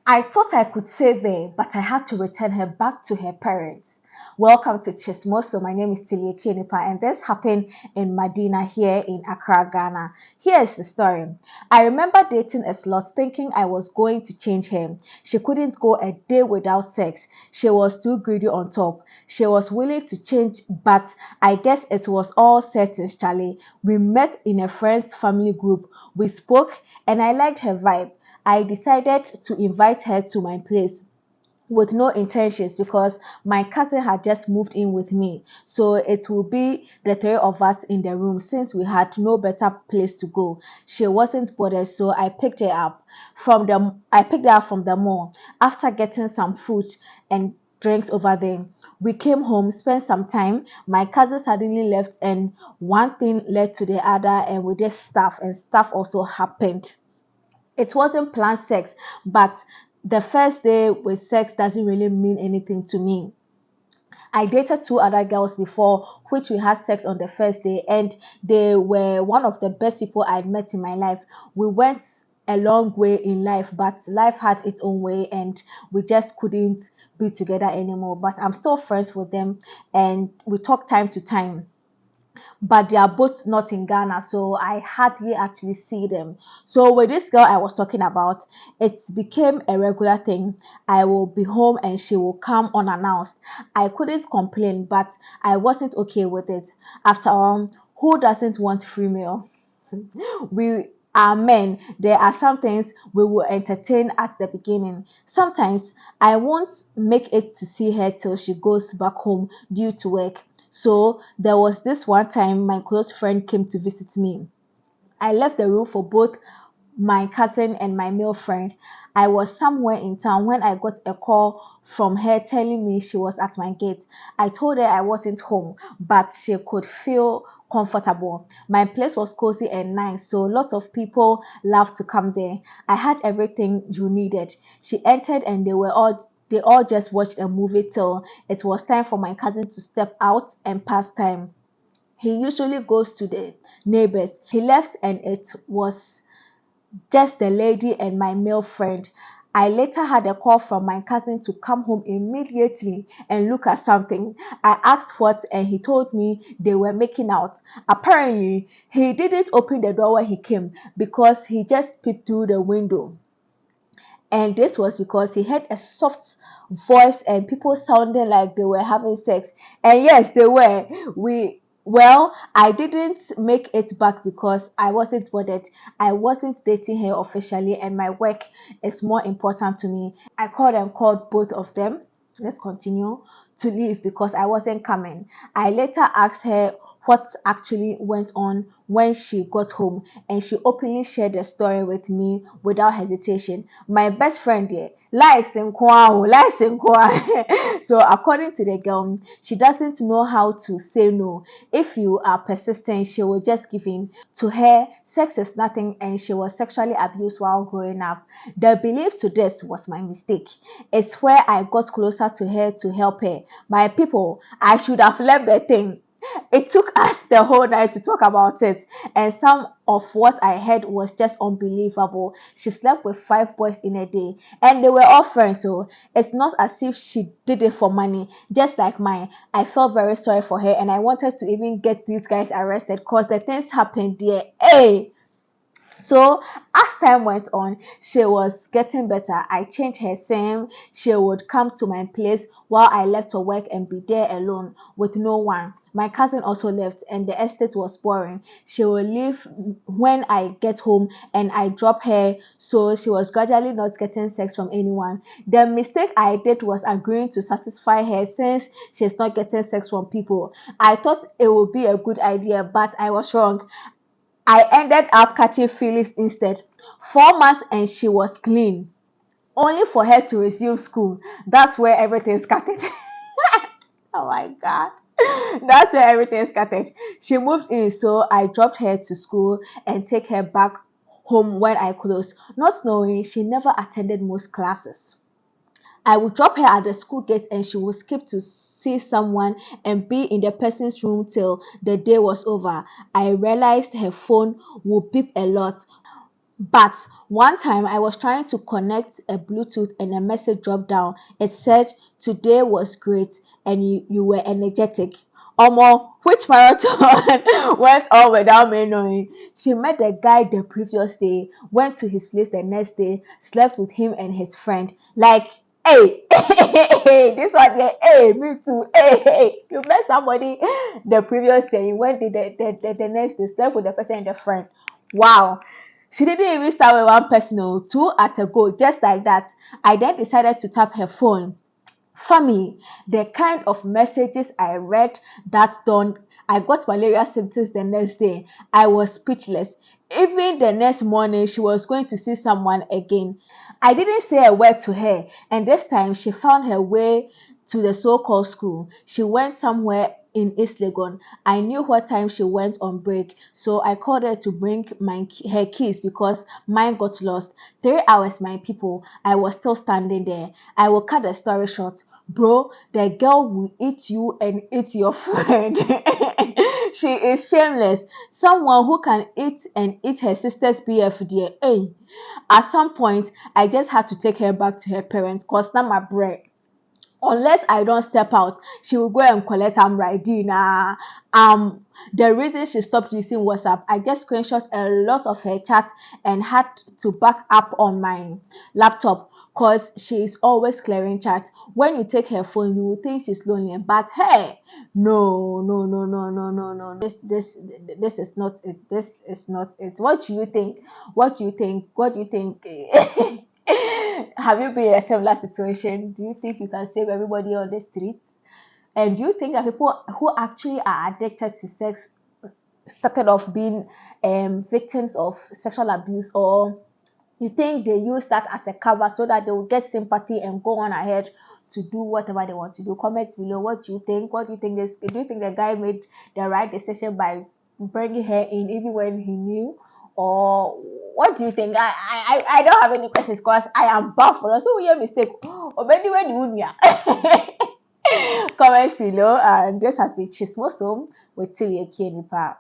I thought I could save her, but I had to return her back to her parents. Welcome to Chismoso. My name is Tilia Kenipa, and this happened in Medina here in Accra, Ghana. Here's the story. I remember dating a slut thinking I was going to change her. She couldn't go a day without sex. She was too greedy on top. She was willing to change, but I guess it was all set in Charlie. We met in a friend's family group. We spoke, and I liked her vibe. I decided to invite her to my place with no intentions because my cousin had just moved in with me. So it will be the three of us in the room since we had no better place to go. She wasn't bothered, so I picked her up from the mall after getting some food and drinks over there. We came home, spent some time. My cousin suddenly left, and one thing led to the other, and we did stuff, and stuff also happened. It wasn't planned sex, but the first day with sex doesn't really mean anything to me. I dated two other girls before, which we had sex on the first day, and they were one of the best people I'd met in my life. We went a long way in life, but life had its own way, and we just couldn't be together anymore. But I'm still friends with them, and we talk time to time, but they are both not in Ghana, so I hardly actually see them. So with this girl I was talking about, it became a regular thing. I will be home and she will come unannounced. I couldn't complain, but I wasn't okay with it. After all, who doesn't want free meal? We are men. There are some things we will entertain at the beginning. Sometimes I won't make it to see her till she goes back home due to work. So there was this one time my close friend came to visit me. I left the room for both my cousin and my male friend. I was somewhere in town when I got a call from her telling me she was at my gate. I told her I wasn't home, but she could feel comfortable. My place was cozy and nice, so lots of people loved to come there. I had everything you needed. She entered and they all just watched a movie till it was time for my cousin to step out and pass time. He usually goes to the neighbors. He left and it was just the lady and my male friend. I later had a call from my cousin to come home immediately and look at something. I asked what, and he told me they were making out. Apparently, he didn't open the door when he came because he just peeped through the window. And this was because he heard a soft voice and people sounding like they were having sex. And yes, they were. I didn't make it back because I wasn't bothered. I wasn't dating her officially, and my work is more important to me. I called and called both of them. Let's continue to leave because I wasn't coming. I later asked her what actually went on when she got home, and she openly shared the story with me without hesitation. My best friend there, lies in kwao, lies in kwao. So according to the girl, she doesn't know how to say no. If you are persistent, she will just give in. To her, sex is nothing, and she was sexually abused while growing up. The belief to this was my mistake. It's where I got closer to her to help her. My people, I should have left the thing. It took us the whole night to talk about it, and some of what I heard was just unbelievable. She slept with five boys in a day, and they were all friends, so it's not as if she did it for money, just like mine. I felt very sorry for her, and I wanted to even get these guys arrested because the things happened there. Hey! So as time went on, she was getting better. I changed her sim. She would come to my place while I left for work and be there alone with no one. My cousin also left and the estate was boring. She will leave when I get home and I drop her, so she was gradually not getting sex from anyone. The mistake I did was agreeing to satisfy her since she's not getting sex from people. I thought it would be a good idea, but I was wrong. I ended up catching Phyllis instead. 4 months and she was clean. Only for her to resume school. That's where everything started. Oh my god. That's where everything started. She moved in, so I dropped her to school and take her back home when I closed, not knowing she never attended most classes. I would drop her at the school gate and she would skip to see someone and be in the person's room till the day was over. I realized her phone would beep a lot. But one time I was trying to connect a Bluetooth and a message dropped down. It said, "Today was great and you were energetic." Omo, which marathon went on without me knowing. She met the guy the previous day, went to his place the next day, slept with him and his friend. Like, hey, this one, hey, me too. Hey, you met somebody the previous day, you went the next day, slept with the person and the friend. Wow. She didn't even start with one person, oh, two at a go, just like that. I then decided to tap her phone. Funny, the kind of messages I read that dawn, I got malaria symptoms the next day. I was speechless. Even the next morning, she was going to see someone again. I didn't say a word to her, and this time she found her way to the so-called school. She went somewhere in East Legon. I knew what time she went on break, so I called her to bring her keys because mine got lost. 3 hours, my people, I was still standing there. I will cut the story short. Bro, the girl will eat you and eat your friend. She is shameless. Someone who can eat and eat her sister's BF dear. Hey, at some point, I just had to take her back to her parents because now my bread. Unless I don't step out, she will go and collect right now. The reason she stopped using WhatsApp, I just screenshot a lot of her chat and had to back up on my laptop because she is always clearing chat. When you take her phone, you will think she's lonely, but hey, no, no, no, no, no, no, no. This is not it. This is not it. What do you think? What do you think? What do you think? Have you been in a similar situation? Do you think you can save everybody on the streets? And do you think that people who actually are addicted to sex started off being victims of sexual abuse, or you think they use that as a cover so that they will get sympathy and go on ahead to do whatever they want to do? Comment below. What do you think? What do you think? Do you think the guy made the right decision by bringing her in even when he knew? Or what do you think? I don't have any questions because I am baffled. So we have mistake. Or maybe when you would comment below. And this has been Chismoso with Tilly Kienipa.